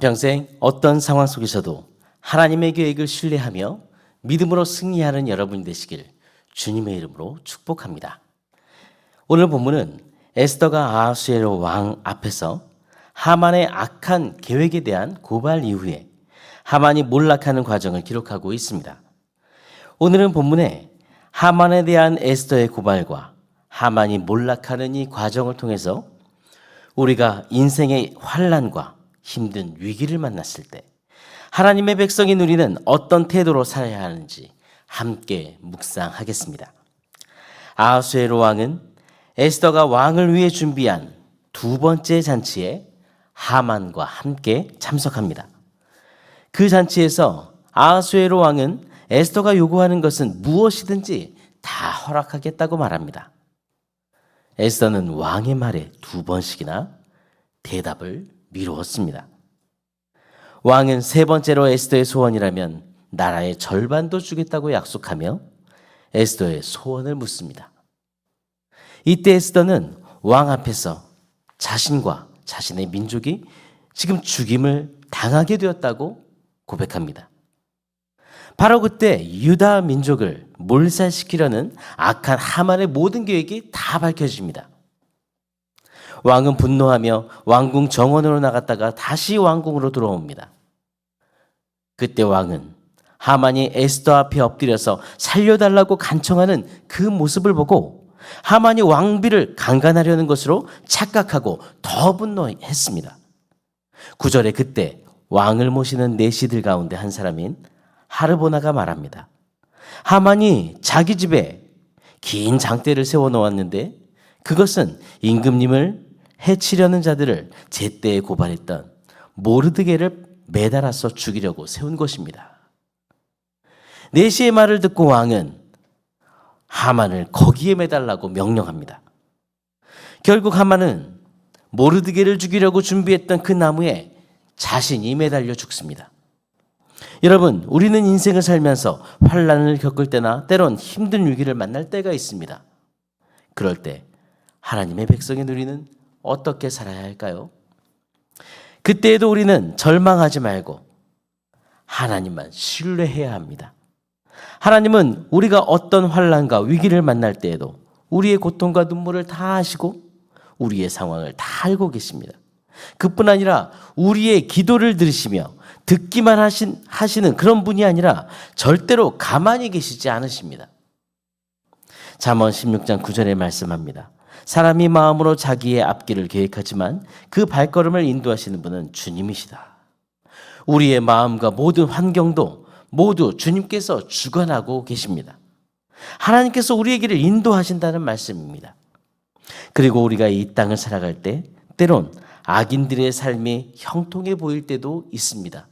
한평생 어떤 상황 속에서도 하나님의 계획을 신뢰하며 믿음으로 승리하는 여러분이 되시길 주님의 이름으로 축복합니다. 오늘 본문은 에스더가 아하수에로 왕 앞에서 하만의 악한 계획에 대한 고발 이후에 하만이 몰락하는 과정을 기록하고 있습니다. 오늘은 본문에 하만에 대한 에스더의 고발과 하만이 몰락하는 이 과정을 통해서 우리가 인생의 환난과 힘든 위기를 만났을 때 하나님의 백성이 누리는 어떤 태도로 살아야 하는지 함께 묵상하겠습니다. 아하수에로 왕은 에스더가 왕을 위해 준비한 두 번째 잔치에 하만과 함께 참석합니다. 그 잔치에서 아하수에로 왕은 에스더가 요구하는 것은 무엇이든지 다 허락하겠다고 말합니다. 에스더는 왕의 말에 두 번씩이나 대답을 미루었습니다. 왕은 세 번째로 에스더의 소원이라면 나라의 절반도 주겠다고 약속하며 에스더의 소원을 묻습니다. 이때 에스더는 왕 앞에서 자신과 자신의 민족이 지금 죽임을 당하게 되었다고 고백합니다. 바로 그때 유다 민족을 몰살시키려는 악한 하만의 모든 계획이 다 밝혀집니다. 왕은 분노하며 왕궁 정원으로 나갔다가 다시 왕궁으로 들어옵니다. 그때 왕은 하만이 에스더 앞에 엎드려서 살려달라고 간청하는 그 모습을 보고 하만이 왕비를 강간하려는 것으로 착각하고 더 분노했습니다. 9절에 그때 왕을 모시는 내시들 가운데 한 사람인 하르보나가 말합니다. 하만이 자기 집에 긴 장대를 세워놓았는데 그것은 임금님을 해치려는 자들을 제때에 고발했던 모르드게를 매달아서 죽이려고 세운 것입니다. 내시의 말을 듣고 왕은 하만을 거기에 매달라고 명령합니다. 결국 하만은 모르드게를 죽이려고 준비했던 그 나무에 자신이 매달려 죽습니다. 여러분, 우리는 인생을 살면서 환난을 겪을 때나 때론 힘든 위기를 만날 때가 있습니다. 그럴 때 하나님의 백성이 누리는 어떻게 살아야 할까요? 그때에도 우리는 절망하지 말고 하나님만 신뢰해야 합니다. 하나님은 우리가 어떤 환난과 위기를 만날 때에도 우리의 고통과 눈물을 다 아시고 우리의 상황을 다 알고 계십니다. 그뿐 아니라 우리의 기도를 들으시며 듣기만 하시는 그런 분이 아니라 절대로 가만히 계시지 않으십니다. 잠언 16장 9절에 말씀합니다. 사람이 마음으로 자기의 앞길을 계획하지만 그 발걸음을 인도하시는 분은 주님이시다. 우리의 마음과 모든 환경도 모두 주님께서 주관하고 계십니다. 하나님께서 우리의 길을 인도하신다는 말씀입니다. 그리고 우리가 이 땅을 살아갈 때 때론 악인들의 삶이 형통해 보일 때도 있습니다.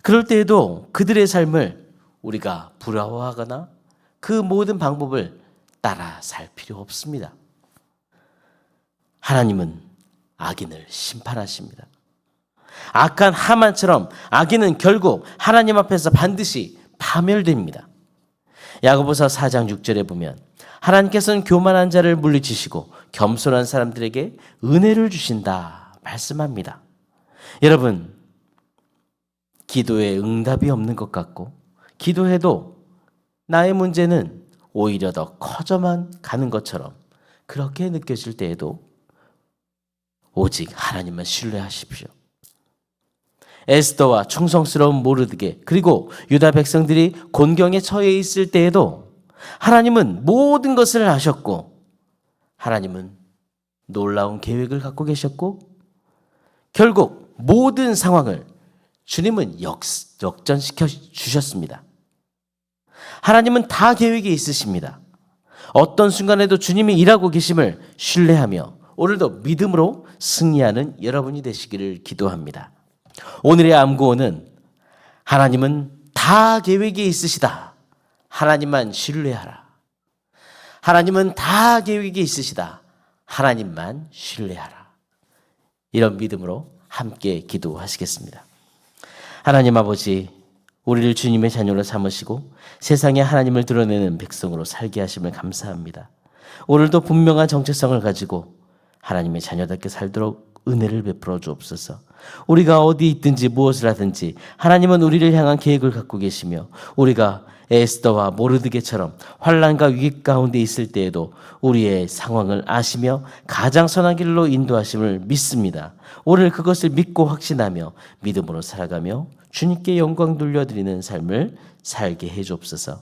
그럴 때에도 그들의 삶을 우리가 부러워하거나 그 모든 방법을 따라 살 필요 없습니다. 하나님은 악인을 심판하십니다. 악한 하만처럼 악인은 결국 하나님 앞에서 반드시 파멸됩니다. 야고보서 4장 6절에 보면 하나님께서는 교만한 자를 물리치시고 겸손한 사람들에게 은혜를 주신다 말씀합니다. 여러분, 기도에 응답이 없는 것 같고 기도해도 나의 문제는 오히려 더 커져만 가는 것처럼 그렇게 느껴질 때에도 오직 하나님만 신뢰하십시오. 에스더와 충성스러운 모르드게 그리고 유다 백성들이 곤경에 처해 있을 때에도 하나님은 모든 것을 아셨고 하나님은 놀라운 계획을 갖고 계셨고 결국 모든 상황을 주님은 역전시켜 주셨습니다. 하나님은 다 계획이 있으십니다. 어떤 순간에도 주님이 일하고 계심을 신뢰하며 오늘도 믿음으로 승리하는 여러분이 되시기를 기도합니다. 오늘의 암구호는 하나님은 다 계획이 있으시다. 하나님만 신뢰하라. 하나님은 다 계획이 있으시다. 하나님만 신뢰하라. 이런 믿음으로 함께 기도하시겠습니다. 하나님 아버지, 우리를 주님의 자녀로 삼으시고 세상에 하나님을 드러내는 백성으로 살게 하심을 감사합니다. 오늘도 분명한 정체성을 가지고 하나님의 자녀답게 살도록 은혜를 베풀어 주옵소서. 우리가 어디 있든지 무엇을 하든지 하나님은 우리를 향한 계획을 갖고 계시며 우리가 에스더와 모르드게처럼 환난과 위기 가운데 있을 때에도 우리의 상황을 아시며 가장 선한 길로 인도하심을 믿습니다. 오늘 그것을 믿고 확신하며 믿음으로 살아가며 주님께 영광 돌려드리는 삶을 살게 해 주옵소서.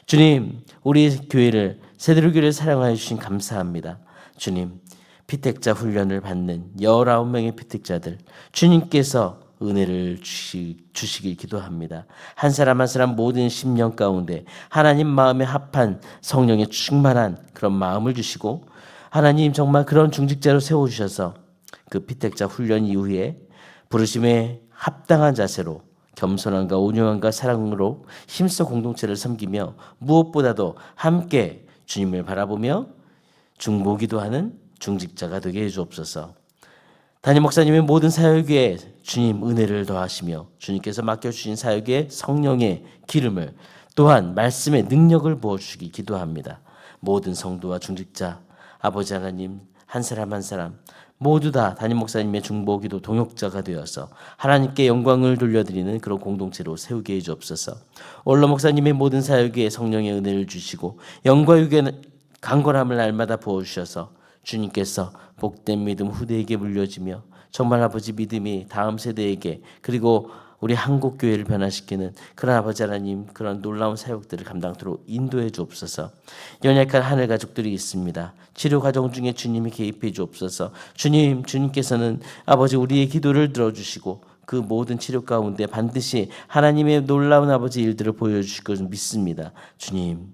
주님, 우리 교회를 세대로교회를 사랑하여 주신 감사합니다. 주님, 피택자 훈련을 받는 19명의 피택자들 주님께서 은혜를 주시길 기도합니다. 한 사람 한 사람 모든 심령 가운데 하나님 마음에 합한 성령의 충만한 그런 마음을 주시고 하나님 정말 그런 중직자로 세워주셔서 그 피택자 훈련 이후에 부르심에 합당한 자세로 겸손함과 온유함과 사랑으로 힘써 공동체를 섬기며 무엇보다도 함께 주님을 바라보며 중보기도 하는 중직자가 되게 해주옵소서. 담임 목사님의 모든 사역에 주님 은혜를 더하시며 주님께서 맡겨주신 사역에 성령의 기름을 또한 말씀의 능력을 부어주시기 기도합니다. 모든 성도와 중직자 아버지 하나님 한 사람 한 사람 모두 다 담임 목사님의 중보기도 동역자가 되어서 하나님께 영광을 돌려드리는 그런 공동체로 세우게 해주옵소서. 원로 목사님의 모든 사역에 성령의 은혜를 주시고 영과 육의 강건함을 날마다 부어주셔서 주님께서 복된 믿음 후대에게 물려지며 정말 아버지 믿음이 다음 세대에게 그리고 우리 한국교회를 변화시키는 그런 아버지 하나님 그런 놀라운 사역들을 감당토록 인도해 주옵소서. 연약한 하늘 가족들이 있습니다. 치료 과정 중에 주님이 개입해 주옵소서. 주님께서는 아버지 우리의 기도를 들어주시고 그 모든 치료 가운데 반드시 하나님의 놀라운 아버지 일들을 보여주실 것을 믿습니다. 주님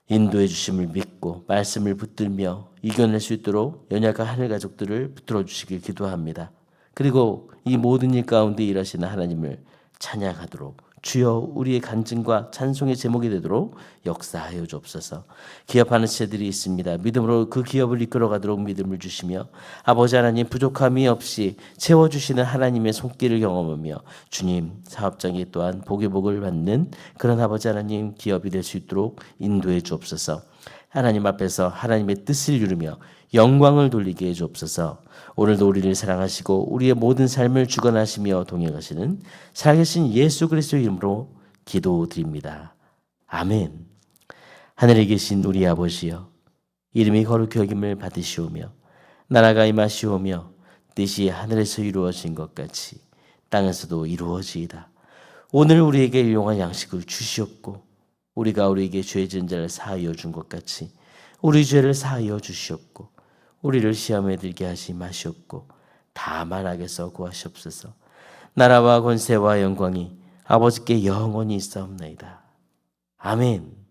인도해 주심을 믿고 말씀을 붙들며 이겨낼 수 있도록 연약한 하늘 가족들을 붙들어 주시길 기도합니다. 그리고 이 모든 일 가운데 일하시는 하나님을 찬양하도록 주여 우리의 간증과 찬송의 제목이 되도록 역사하여 주옵소서. 기업하는 지체들이 있습니다. 믿음으로 그 기업을 이끌어가도록 믿음을 주시며 아버지 하나님 부족함이 없이 채워주시는 하나님의 손길을 경험하며 주님 사업장이 또한 복의 복을 받는 그런 아버지 하나님 기업이 될 수 있도록 인도해 주옵소서. 하나님 앞에서 하나님의 뜻을 이루며 영광을 돌리게 해 주옵소서. 오늘도 우리를 사랑하시고 우리의 모든 삶을 주관하시며 동행하시는 살아계신 예수 그리스도의 이름으로 기도드립니다. 아멘. 하늘에 계신 우리 아버지여 이름이 거룩히 여김을 받으시오며 나라가 임하시오며 뜻이 하늘에서 이루어진 것 같이 땅에서도 이루어지이다. 오늘 우리에게 일용할 양식을 주시옵고 우리가 우리에게 죄 지은 자를 사하여 준 것 같이 우리 죄를 사하여 주시옵고 우리를 시험에 들게 하시 마시옵고 다만 악에서 구하시옵소서. 나라와 권세와 영광이 아버지께 영원히 있사옵나이다. 아멘.